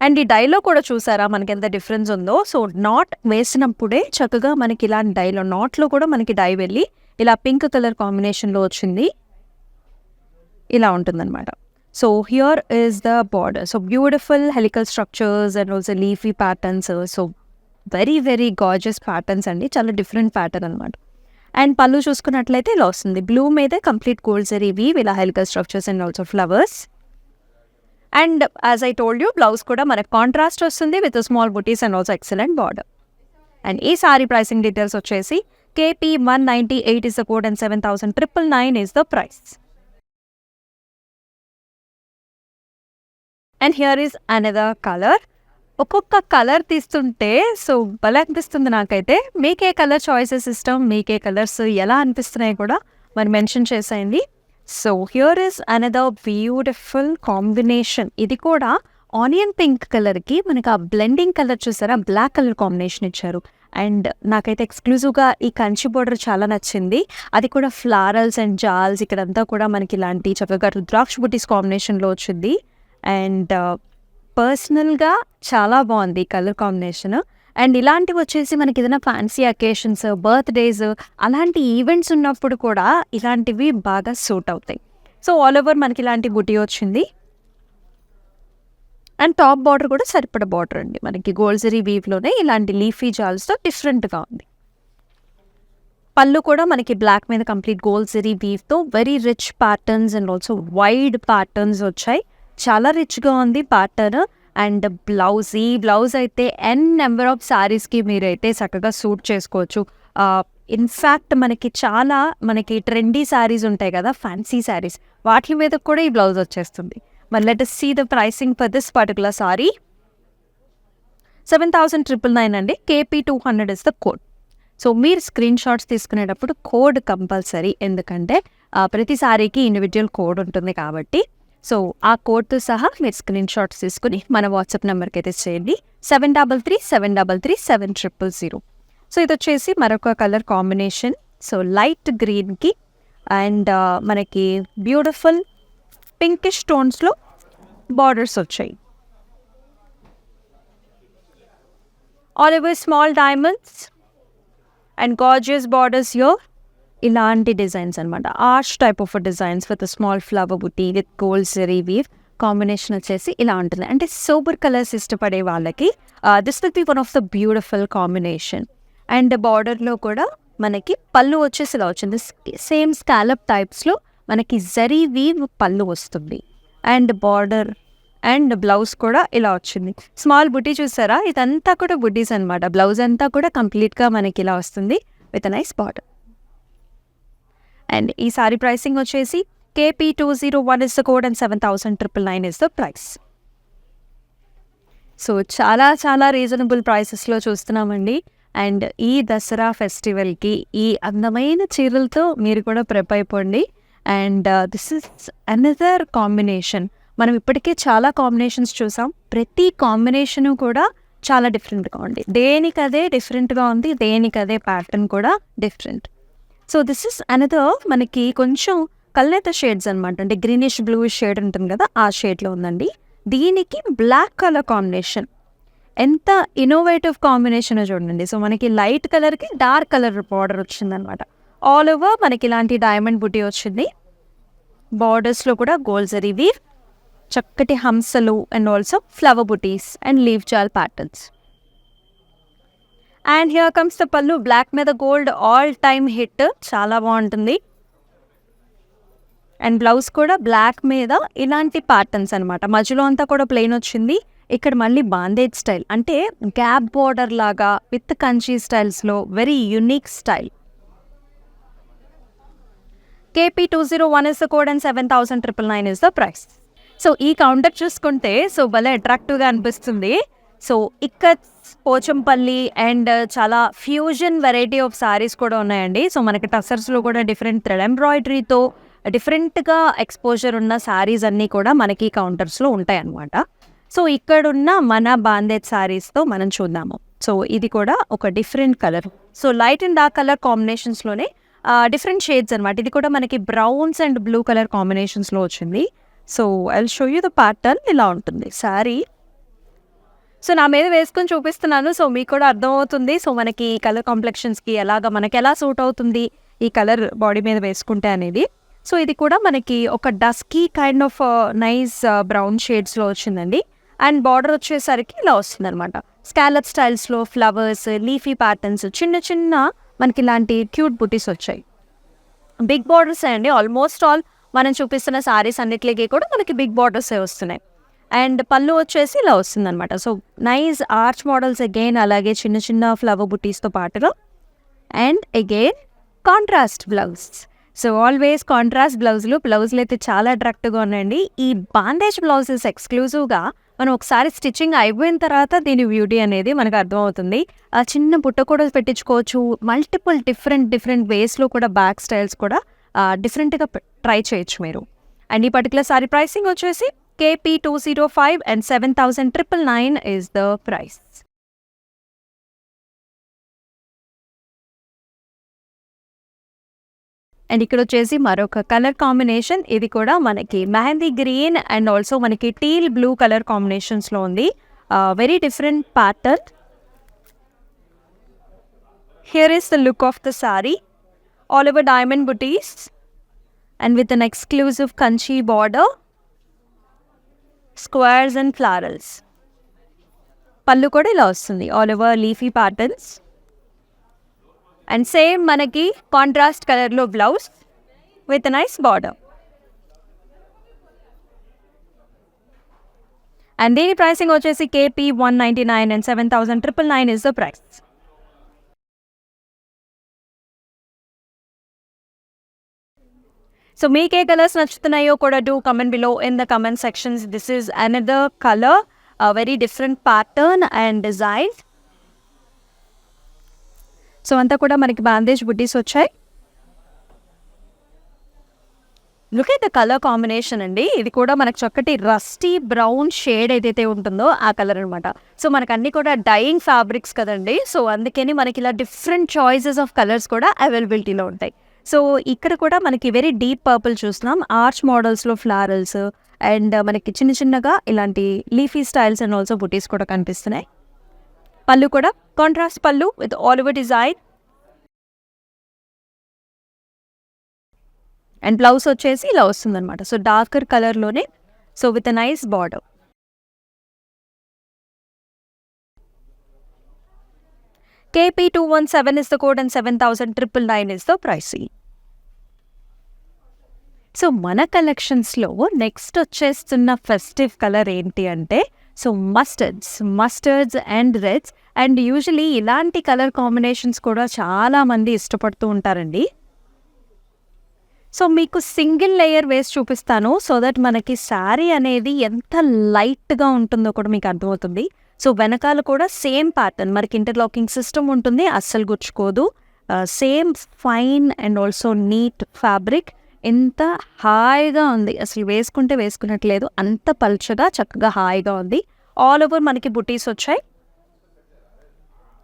Speaker 1: అండ్ ఈ డైలో కూడా చూసారా మనకి ఎంత డిఫరెన్స్ ఉందో. సో నాట్ వేసినప్పుడే చక్కగా మనకి ఇలాంటి డైలో, నాట్లో కూడా మనకి డై వెళ్ళి ఇలా పింక్ కలర్ కాంబినేషన్లో వచ్చింది, ఇలా ఉంటుందన్నమాట. So here is the border. So beautiful helical structures and also leafy patterns. So very gorgeous patterns అండి, చాలా డిఫరెంట్ ప్యాటర్న్ అనమాట. అండ్ పళ్ళు చూసుకున్నట్లయితే ఇలా వస్తుంది, బ్లూ మీదే కంప్లీట్ గోల్డ్ జరీ వీవ్, ఇలా helical structures and also flowers. And as I told you blouse కూడా మనకు కాంట్రాస్ట్ వస్తుంది with small butis and also excellent border. And ఈ సారీ ప్రైసింగ్ డీటెయిల్స్ వచ్చేసి KP198 is the code and 7,999 is the price. And here is another colour. ఒక్కొక్క colour తీస్తుంటే so భలే అనిపిస్తుంది నాకైతే. మీకే కలర్ చాయిసెస్ ఇష్టం, మీకే కలర్స్ ఎలా అనిపిస్తున్నాయి కూడా మరి మెన్షన్ చేసేయండి. So here is another beautiful combination. ఇది కూడా ఆనియన్ పింక్ కలర్కి మనకి ఆ బ్లెండింగ్ కలర్ చూసారా, బ్లాక్ కలర్ కాంబినేషన్ ఇచ్చారు. అండ్ నాకైతే ఎక్స్క్లూజివ్గా ఈ కంచి బోర్డర్ చాలా నచ్చింది, అది కూడా ఫ్లారల్స్ అండ్ జాల్స్ ఇక్కడంతా కూడా మనకి ఇలాంటి చక్కగా రుద్రాక్ష బుటీస్ కాంబినేషన్లో వచ్చింది. అండ్ పర్సనల్గా చాలా బాగుంది ఈ కలర్ కాంబినేషన్. అండ్ ఇలాంటివి వచ్చేసి మనకి ఏదైనా ఫ్యాన్సీ అకేషన్స్, బర్త్డేస్ అలాంటి ఈవెంట్స్ ఉన్నప్పుడు కూడా ఇలాంటివి బాగా సూట్ అవుతాయి. సో ఆల్ ఓవర్ మనకి ఇలాంటి బుటీ వచ్చింది. అండ్ టాప్ బార్డర్ కూడా సరిపడ బార్డర్ అండి, మనకి గోల్డ్ జరీ వీవ్లోనే ఇలాంటి లీఫీ జాల్స్తో డిఫరెంట్గా ఉంది. పళ్ళు కూడా మనకి బ్లాక్ మీద కంప్లీట్ గోల్డ్ జరీ వీవ్తో very rich patterns and also wide patterns వచ్చాయి, చాలా రిచ్గా ఉంది ప్యాటర్న్. అండ్ బ్లౌజ్, ఈ బ్లౌజ్ అయితే నెంబర్ ఆఫ్ శారీస్కి మీరైతే చక్కగా సూట్ చేసుకోవచ్చు. ఇన్ఫ్యాక్ట్ మనకి ట్రెండీ శారీస్ ఉంటాయి కదా, ఫ్యాన్సీ శారీస్, వాటి మీద కూడా ఈ బ్లౌజ్ వచ్చేస్తుంది. But let us see the pricing for this particular saree. 7,999 అండి. KP200 is the code. So మీరు స్క్రీన్ షాట్స్ తీసుకునేటప్పుడు కోడ్ కంపల్సరీ, ఎందుకంటే ప్రతి సారీకి ఇండివిజువల్ కోడ్ ఉంటుంది కాబట్టి. సో ఆ కోడ్తో సహా మీరు స్క్రీన్ షాట్స్ తీసుకుని మన వాట్సాప్ నెంబర్కి అయితే చేయండి 7337337000. సో ఇది వచ్చేసి మరొక కలర్ కాంబినేషన్. సో లైట్ గ్రీన్కి అండ్ మనకి బ్యూటిఫుల్ పింకిష్ టోన్స్లో బార్డర్స్ వచ్చాయి. All over small diamonds and gorgeous borders here. ఇలాంటి డిజైన్స్ అనమాట, arch type of designs with small flower బుటీ with gold zari weave combination వచ్చేసి ఇలా ఉంటుంది. అంటే సూపర్ కలర్స్ ఇష్టపడే వాళ్ళకి this will be one of the beautiful combination. And బార్డర్లో కూడా మనకి పళ్ళు వచ్చేసి ఇలా వచ్చింది, సేమ్ స్కాలప్ టైప్స్లో మనకి జరీ వీవ్ పళ్ళు వస్తుంది. అండ్ బార్డర్ అండ్ బ్లౌజ్ కూడా ఇలా వచ్చింది. స్మాల్ బుటీ చూసారా, ఇదంతా కూడా బుటీస్ అనమాట. బ్లౌజ్ అంతా కూడా కంప్లీట్గా మనకి ఇలా వస్తుంది విత్ నైస్ బార్డర్. అండ్ ఈ సారీ ప్రైసింగ్ వచ్చేసి KP201 is the code and 7,999 is the price. So చాలా చాలా రీజనబుల్ ప్రైసెస్లో చూస్తున్నామండి. అండ్ ఈ దసరా ఫెస్టివల్కి ఈ అందమైన చీరలతో మీరు కూడా ప్రిప్ అయిపోండి. And this is another combination. మనం ఇప్పటికే చాలా కాంబినేషన్స్ చూసాం, ప్రతి కాంబినేషను కూడా చాలా డిఫరెంట్గా ఉంది. దేనికదే డిఫరెంట్గా ఉంది, దేనికదే ప్యాటర్న్ కూడా different. So this is another మనకి కొంచెం కల్నేత షేడ్స్ అనమాట, అంటే గ్రీనిష్ బ్లూయిష్ షేడ్ ఉంటుంది కదా, ఆ షేడ్లో ఉందండి. దీనికి బ్లాక్ కలర్ కాంబినేషన్, ఎంత ఇన్నోవేటివ్ కాంబినేషన్ చూడండి. సో మనకి లైట్ కలర్కి డార్క్ కలర్ బార్డర్ వచ్చిందనమాట. ఆల్ ఓవర్ మనకి ఇలాంటి డైమండ్ బుటీ వచ్చింది. బార్డర్స్లో కూడా గోల్డ్ జరీ వీవ్, చక్కటి హంసలు అండ్ ఆల్సో ఫ్లవర్ బుటీస్ and leave jaal patterns. And here comes the పళ్ళు, బ్లాక్ మీద గోల్డ్ ఆల్ టైమ్ హిట్, చాలా బాగుంటుంది. అండ్ బ్లౌజ్ కూడా బ్లాక్ మీద ఇలాంటి ప్యాటర్న్స్ అనమాట. మధ్యలో అంతా కూడా ప్లెయిన్ వచ్చింది. ఇక్కడ మళ్ళీ బాందేజ్ స్టైల్, అంటే గ్యాప్ బార్డర్ లాగా విత్ కంచీ స్టైల్స్లో very unique style. KP201 is the code and 7,999 is the price. So ఈ కౌంటర్ చూసుకుంటే సో భలే అట్రాక్టివ్గా అనిపిస్తుంది. సో ఇక్కత్, పోచంపల్లి అండ్ చాలా ఫ్యూజన్ వెరైటీ ఆఫ్ సారీస్ కూడా ఉన్నాయండి. సో మనకి టసర్స్లో కూడా డిఫరెంట్ థ్రెడ్ ఎంబ్రాయిడరీతో డిఫరెంట్గా ఎక్స్పోజర్ ఉన్న సారీస్ అన్నీ కూడా మనకి కౌంటర్స్లో ఉంటాయి అన్నమాట. సో ఇక్కడున్న మన బాందేజ్ సారీస్తో మనం చూద్దాము. సో ఇది కూడా ఒక different colour, so light and dark colour కాంబినేషన్స్లోనే డిఫరెంట్ షేడ్స్ అనమాట. ఇది కూడా మనకి బ్రౌన్స్ అండ్ బ్లూ కలర్ కాంబినేషన్స్లో వచ్చింది. So I will show you the pattern. ఇలా ఉంటుంది శారీ. సో నా మీద వేసుకొని చూపిస్తున్నాను, సో మీకు కూడా అర్థమవుతుంది. సో మనకి ఈ కలర్ కాంప్లెక్షన్స్కి మనకి ఎలా సూట్ అవుతుంది ఈ కలర్ బాడీ మీద వేసుకుంటే అనేది. సో ఇది కూడా మనకి ఒక dusky kind of nice brown షేడ్స్లో వచ్చిందండి. అండ్ బార్డర్ వచ్చేసరికి ఇలా వస్తుంది అనమాట. స్కాలప్ స్టైల్స్లో ఫ్లవర్స్, లీఫీ ప్యాటర్న్స్, చిన్న చిన్న మనకి ఇలాంటి క్యూట్ బుటీస్ వచ్చాయి. బిగ్ బార్డర్స్ అండి, ఆల్మోస్ట్ ఆల్ మనం చూపిస్తున్న సారీస్ అన్నిటికీ కూడా మనకి బిగ్ బార్డర్సే వస్తున్నాయి. అండ్ పళ్ళు వచ్చేసి ఇలా వస్తుంది అనమాట. So nice arch models again, అలాగే చిన్న చిన్న ఫ్లవర్ బుటీస్తో పాటుగా. And again contrast blouse. So always contrast బ్లౌజులు అయితే చాలా అట్రాక్టివ్గా ఉన్నాయండి. ఈ బాందేజ్ బ్లౌజెస్ ఎక్స్క్లూజివ్గా మనం ఒకసారి స్టిచ్చింగ్ అయిపోయిన తర్వాత దీని బ్యూటీ అనేది మనకు అర్థమవుతుంది. ఆ చిన్న బుట్ట కూడా పెట్టించుకోవచ్చు, మల్టిపుల్ డిఫరెంట్ వేస్లో కూడా బ్యాక్ స్టైల్స్ కూడా డిఫరెంట్గా ట్రై చేయొచ్చు మీరు. అండ్ ఈ పర్టికులర్ సారీ ప్రైసింగ్ వచ్చేసి KP205 and 7,999 is the price. And ఇక్కడ వచ్చేసి మరొక కలర్ కాంబినేషన్. ఇది కూడా మనకి మెహందీ గ్రీన్ అండ్ ఆల్సో మనకి టీల్ బ్లూ కలర్ కాంబినేషన్స్లో ఉంది. Very different pattern. Here is the look of the sari. All over diamond buttis and with an exclusive Kanchi border, squares and florals. పళ్ళు కూడా ఇలా వస్తుంది, all over leafy patterns. And same మనకి contrast కలర్లో blouse with nice border. And దీని pricing వచ్చేసి KP199 and 7,999 is the price. So so మీకు ఏ colours నచ్చుతున్నాయో కూడా do comment below in the comment sections. This is another colour, very different pattern and design. So అంతా కూడా మనకి బాందేజ్ బుట్టీస్ వచ్చాయి. Look at the colour combination అండి. ఇది కూడా మనకు చక్కటి రస్టీ బ్రౌన్ షేడ్ ఏదైతే ఉంటుందో ఆ కలర్ అనమాట. సో మనకు అన్ని కూడా డైయింగ్ ఫ్యాబ్రిక్స్ కదండి. సో అందుకని మనకి ఇలా డిఫరెంట్ చాయిసెస్ ఆఫ్ కలర్స్ కూడా అవైలబిలిటీలో ఉంటాయి. సో ఇక్కడ కూడా మనకి వెరీ డీప్ పర్పుల్ చూస్తున్నాం, ఆర్చ్ మోడల్స్లో ఫ్లారల్స్ అండ్ మనకి చిన్న చిన్నగా ఇలాంటి లీఫీ స్టైల్స్ అండ్ ఆల్సో బుటీస్ కూడా కనిపిస్తున్నాయి. పళ్ళు కూడా కాంట్రాస్ట్ పళ్ళు with all over design. And blouse వచ్చేసి ఇలా వస్తుందన్నమాట. సో డార్కర్ కలర్లోనే, so with a nice border. KP217 is the code and 7,999 is the pricing. So మన కలెక్షన్స్లో నెక్స్ట్ వచ్చేస్తున్న ఫెస్టివ్ కలర్ ఏంటి అంటే so mustards and reds. And usually ఇలాంటి colour combinations కూడా చాలామంది ఇష్టపడుతూ ఉంటారండి. సో మీకు సింగిల్ లేయర్ వేసి చూపిస్తాను సో దట్ మనకి శారీ అనేది ఎంత లైట్గా ఉంటుందో కూడా మీకు అర్థమవుతుంది. సో వెనకాల కూడా సేమ్ ప్యాటర్న్, మనకి ఇంటర్లాకింగ్ సిస్టమ్ ఉంటుంది, అస్సలు గుచ్చుకోదు. Same fine and also neat fabric. ఎంత హాయిగా ఉంది, అసలు వేసుకుంటే వేసుకున్నట్లేదు, అంత పల్చగా చక్కగా హాయిగా ఉంది. ఆల్ ఓవర్ మనకి బుటీస్ వచ్చాయి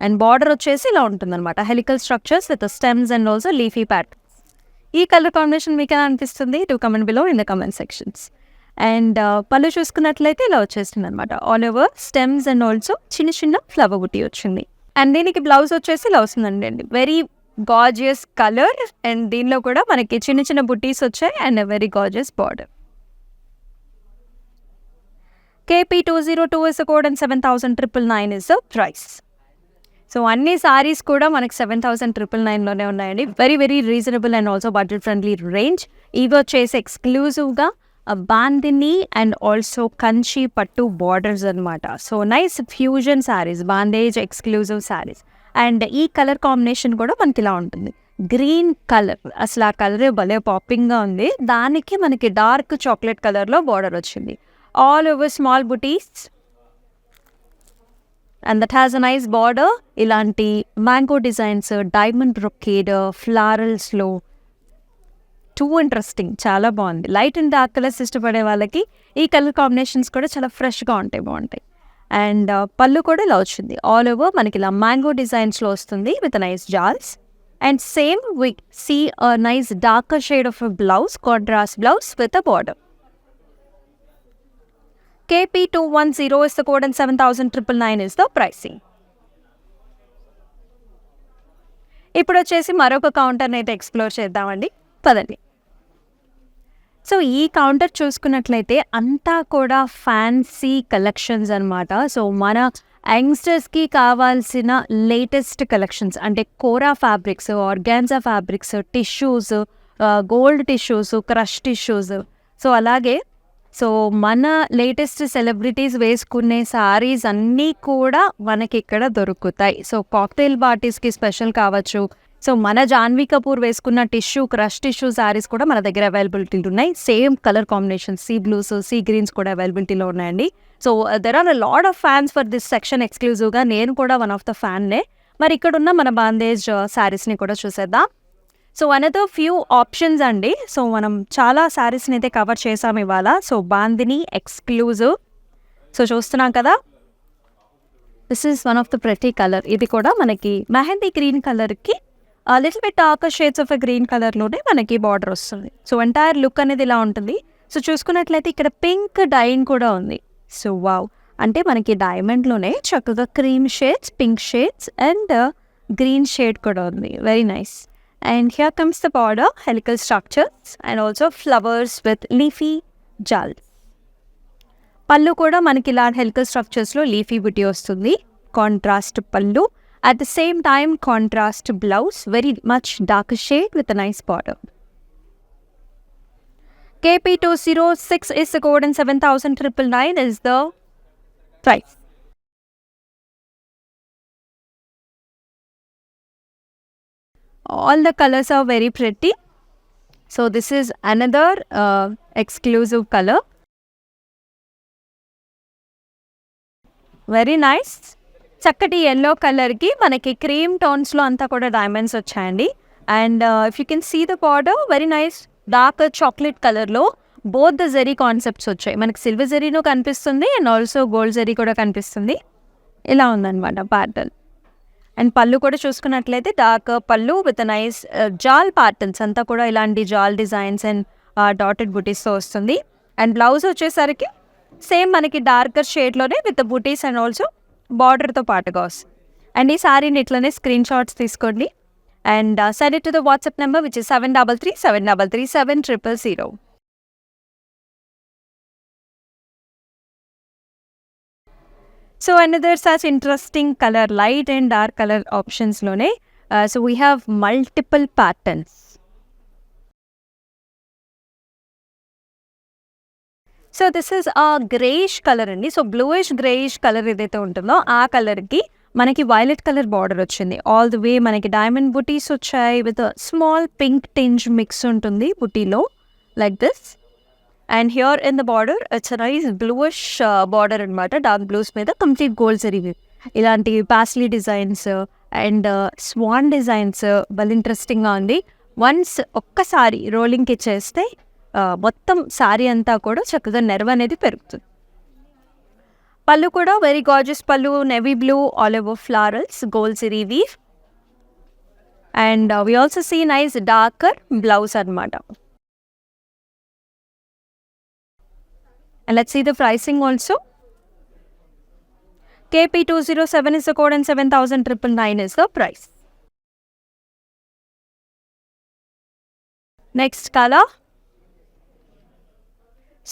Speaker 1: అండ్ బార్డర్ వచ్చేసి ఇలా ఉంటుందన్నమాట. Helical structures with stems and also leafy pattern. ఈ కలర్ కాంబినేషన్ మీకు ఎలా అనిపిస్తుంది? To comment below in the comment sections. And పళ్ళు చూసుకున్నట్లయితే ఇలా వచ్చేస్తుంది అనమాట. All over stems and also చిన్న చిన్న ఫ్లవర్ బుటీ వచ్చింది. అండ్ దీనికి బ్లౌజ్ వచ్చేసి ఇలా వస్తుందండి. వెరీ గార్జియస్ కలర్ అండ్ దీనిలో కూడా మనకి చిన్న చిన్న బుటీస్ వచ్చాయి and very gorgeous border. KP202 is the code and 7,999 is the price. So అన్ని సారీస్ కూడా మనకి 7,999లోనే ఉన్నాయండి. Very very reasonable and also budget friendly range. ఇవి వచ్చేసి ఎక్స్క్లూజివ్గా బాందిని అండ్ ఆల్సో కంచి పట్టు బార్డర్స్ అనమాట. So nice fusion saris, bandhej exclusive saris. And ఈ కలర్ కాంబినేషన్ కూడా మనకి ఇలా ఉంటుంది, గ్రీన్ కలర్. అసలు ఆ కలర్ భలే పాపింగ్గా ఉంది. దానికి మనకి డార్క్ చాక్లెట్ కలర్లో బార్డర్ వచ్చింది. All over small butis and that has a nice border. ఇలాంటి మ్యాంగో డిజైన్స్, డైమండ్ బ్రొకేడ్, ఫ్లారల్స్లో టూ ఇంట్రెస్టింగ్, చాలా బాగుంది. లైట్ అండ్ డార్క్ కలర్స్ ఇష్టపడే వాళ్ళకి ఈ కలర్ కాంబినేషన్స్ కూడా చాలా ఫ్రెష్గా ఉంటాయి, బాగుంటాయి. అండ్ పళ్ళు కూడా ఇలా వచ్చింది. ఆల్ ఓవర్ మనకి ఇలా మ్యాంగో డిజైన్స్లో వస్తుంది with nice jaals. And same we see a nice darker shade of blouse, contrast blouse with a border. KP210 is the code and 7,999 is the pricing. ఇప్పుడు వచ్చేసి మరొక కౌంటర్ని అయితే ఎక్స్ప్లోర్ చేద్దామండి, పదండి. సో ఈ కౌంటర్ చూసుకున్నట్లయితే అంతా కూడా ఫ్యాన్సీ కలెక్షన్స్ అనమాట. సో మన యంగ్స్టర్స్కి కావాల్సిన లేటెస్ట్ కలెక్షన్స్ అంటే kora fabrics, organza fabrics, tissues, gold tissues, crush tissues. So అలాగే సో మన లేటెస్ట్ సెలబ్రిటీస్ వేసుకునే సారీస్ అన్నీ కూడా మనకి ఇక్కడ దొరుకుతాయి. సో కాక్టైల్ పార్టీస్కి స్పెషల్ కావచ్చు. సో మన జాన్వీ కపూర్ వేసుకున్న టిష్యూ, క్రష్ టిష్యూ సారీస్ కూడా మన దగ్గర అవైలబిలిటీలు ఉన్నాయి. Same colour combination, sea blues, sea greens కూడా అవైలబిలిటీలో ఉన్నాయండి. So there are a lot of fans for this section ఎక్స్క్లూజివ్గా. నేను కూడా వన్ ఆఫ్ ద ఫ్యాన్నే. మరి ఇక్కడున్న మన బాందేజ్ శారీస్ని కూడా చూసేద్దాం. సో అనదర్ ఫ్యూ ఆప్షన్స్ అండి. సో మనం చాలా శారీస్ని అయితే కవర్ చేసాం ఇవాళ. So bandhani exclusive. సో చూస్తున్నాం కదా, this is one of the pretty colour. ఇది కూడా మనకి మెహందీ గ్రీన్ కలర్కి little bit darker shades of a green కలర్లోనే మనకి బార్డర్ వస్తుంది. సో ఎంటైర్ లుక్ అనేది ఇలా ఉంటుంది. సో చూసుకున్నట్లయితే ఇక్కడ పింక్ డైయింగ్ కూడా ఉంది. సో వావ్, అంటే మనకి డైమండ్లోనే చక్కగా cream shades, pink shades and green shade కూడా ఉంది. Very nice. And here comes the border, helical structures and also flowers with leafy jal. పళ్ళు కూడా మనకి ఇలా హెలికల్ స్ట్రక్చర్స్లో లీఫీ బుటీ వస్తుంది, కాంట్రాస్ట్ పళ్ళు. At the same time, contrast blouse, very much darker shade with a nice border. KP206 is the code and 7,999 is the price. All the colors are very pretty. So this is another exclusive colour. Very nice. చక్కటి yellow కలర్కి మనకి cream టోన్స్లో అంతా కూడా diamonds వచ్చాయండి. And if you can see the border, very nice dark chocolate కలర్లో both the zari concepts వచ్చాయి. మనకి సిల్వర్ జెరీను కనిపిస్తుంది అండ్ ఆల్సో గోల్డ్ జెరీ కూడా కనిపిస్తుంది. ఇలా ఉందన్నమాట ప్యాటర్న్. అండ్ పళ్ళు కూడా చూసుకున్నట్లయితే డార్క్ పళ్ళు విత్ నైస్ జాల్ ప్యాటర్న్స్ అంతా కూడా ఇలాంటి జాల్ డిజైన్స్ అండ్ డాటెడ్ బుటీస్తో వస్తుంది. అండ్ బ్లౌజ్ వచ్చేసరికి సేమ్ మనకి darker షేడ్లోనే with buttis and also బార్డర్తో పాటుగా వస్తుంది. అండ్ ఈ సారీని ఇట్లనే స్క్రీన్ షాట్స్ తీసుకోండి and send it to the WhatsApp number which is 7337337000. So another such interesting color, light and dark color options lone. So we have multiple patterns. So this is a greyish color andi. So bluish greyish color edaithe untundo aa color ki manaki violet color border ochindi. All the way manaki diamond booties vachayi with a small pink tinge mix untundi booty lo like this. And here in the border, it's a nice bluish border anamata. Dark blues మీద complete gold zari ఇలాంటి paisley designs and swan designs భలే ఇంట్రెస్టింగ్గా ఉంది. Once ఒక్కసారి రోలింగ్కి ఇచ్చేస్తే మొత్తం sorry అంతా కూడా చక్కగా నెర్వ్ అనేది పెరుగుతుంది. పళ్ళు కూడా very gorgeous pallu, navy blue all over florals, gold zari weave. And we also see nice darker blouse అనమాట. And let's see the pricing also. KP207 is the code and 7,999 is the price. Next color.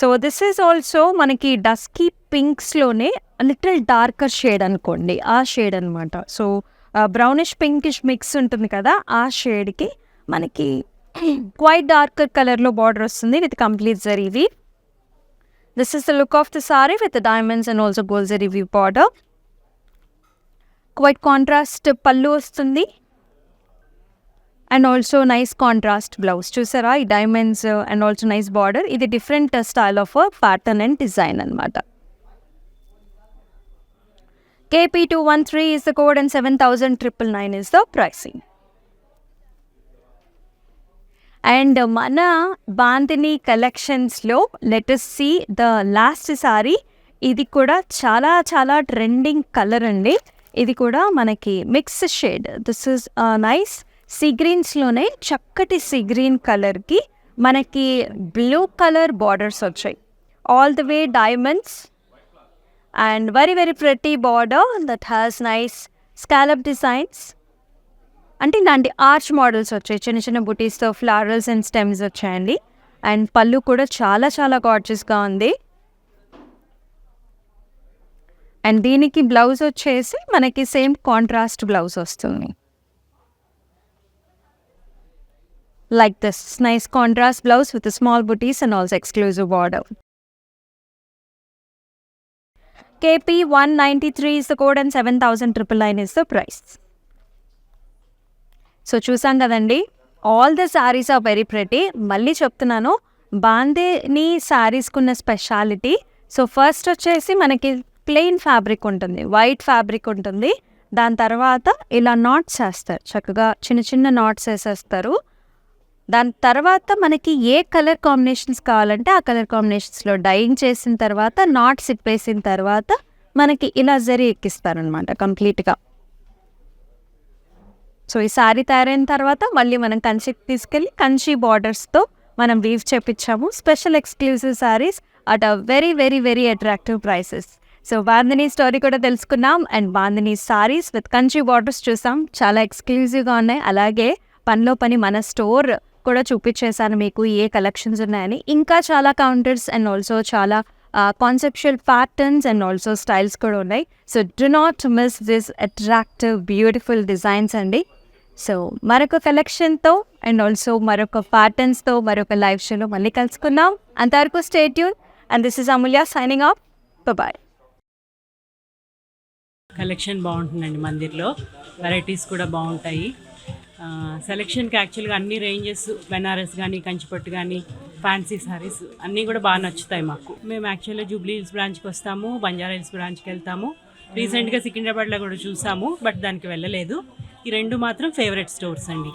Speaker 1: So this is also manaki dusky pinks lone a little darker shade anukondi. Aa shade anamata. So brownish pinkish mix untundi kada, aa shade ki manaki quite darker color lo border vastundi with complete zari weave. This is the look of the saree with the diamonds and also gold zari weave border. Quite contrast pallu vastundi and also nice contrast blouse. Chusara ee diamonds and also nice border. Idi different style of a pattern and design anamata. KP213 is the code and 7,999 is the pricing. And మన బాందిని కలెక్షన్స్లో let us see the last sari. ఇది కూడా చాలా చాలా trending colour అండి. ఇది కూడా మనకి mix shade. This is nice sea గ్రీన్స్లోనే చక్కటి సీ గ్రీన్ కలర్కి మనకి బ్లూ కలర్ బార్డర్స్ వచ్చాయి. All the way diamonds and very very pretty border that has nice scallop designs. అంటే ఇలాంటి ఆర్చ్ మోడల్స్ వచ్చాయి, చిన్న చిన్న బుటీస్తో ఫ్లవర్స్ అండ్ స్టెమ్స్ వచ్చాయండి. అండ్ పళ్ళు కూడా చాలా చాలా గార్జియస్గా ఉంది. అండ్ దీనికి బ్లౌజ్ వచ్చేసి మనకి సేమ్ కాంట్రాస్ట్ బ్లౌజ్ వస్తుంది like this nice contrast blouse with small butis and also exclusive border. KP193 is the code and 7,999 is the price. So చూసాం కదండి, all the saris are very pretty. మళ్ళీ చెప్తున్నాను, బాందిని శారీస్కున్న స్పెషాలిటీ. సో ఫస్ట్ వచ్చేసి మనకి plain fabric ఉంటుంది, white fabric ఉంటుంది. దాని తర్వాత ఇలా నాట్స్ వేస్తారు, చక్కగా చిన్న చిన్న నాట్స్ వేసేస్తారు. దాని తర్వాత మనకి ఏ కలర్ కాంబినేషన్స్ కావాలంటే ఆ కలర్ కాంబినేషన్స్లో డైయింగ్ చేసిన తర్వాత నాట్స్ ఇప్పేసిన తర్వాత మనకి ఇలా జరీ ఎక్కిస్తారనమాట కంప్లీట్గా. సో ఈ శారీ తయారైన తర్వాత మళ్ళీ మనం కంచికి తీసుకెళ్ళి కంచి బార్డర్స్తో మనం వీవ్ చేపించాము. Special exclusive saris at a very very very attractive prices. So bandhani story కూడా తెలుసుకున్నాం and bandhani saris with Kanchi borders చూసాం, చాలా ఎక్స్క్లూజివ్గా ఉన్నాయి. అలాగే పనిలో పని మన స్టోర్ కూడా చూపించేశాను మీకు ఏ కలెక్షన్స్ ఉన్నాయని. ఇంకా చాలా కౌంటర్స్ అండ్ ఆల్సో చాలా conceptual patterns and also styles కూడా ఉన్నాయి. So do not miss this attractive beautiful designs అండి. సో మరొక కలెక్షన్తో అండ్ ఆల్సో మరొక ప్యాటర్న్స్తో మరొక లైవ్ షోలో మళ్ళీ కలుసుకుందాం. అంతవరకు stay tune and this is Amulya signing off. Bye.
Speaker 3: Collection బాగుంటుందండి, మందిర్లో వెరైటీస్ కూడా బాగుంటాయి. సెలెక్షన్కి యాక్చువల్గా అన్ని రేంజెస్ బెనారస్ కానీ కంచిపట్టు కానీ ఫ్యాన్సీ సారీస్ అన్నీ కూడా బాగా నచ్చుతాయి మాకు. మేము యాక్చువల్గా జూబ్లీ హిల్స్ బ్రాంచ్కి వస్తాము, బంజారా హిల్స్ బ్రాంచ్కి వెళ్తాము. రీసెంట్గా సికింద్రాబాద్లో కూడా చూసాము, బట్ దానికి వెళ్ళలేదు. ఈ రెండు మాత్రం ఫేవరెట్ స్టోర్స్ అండి.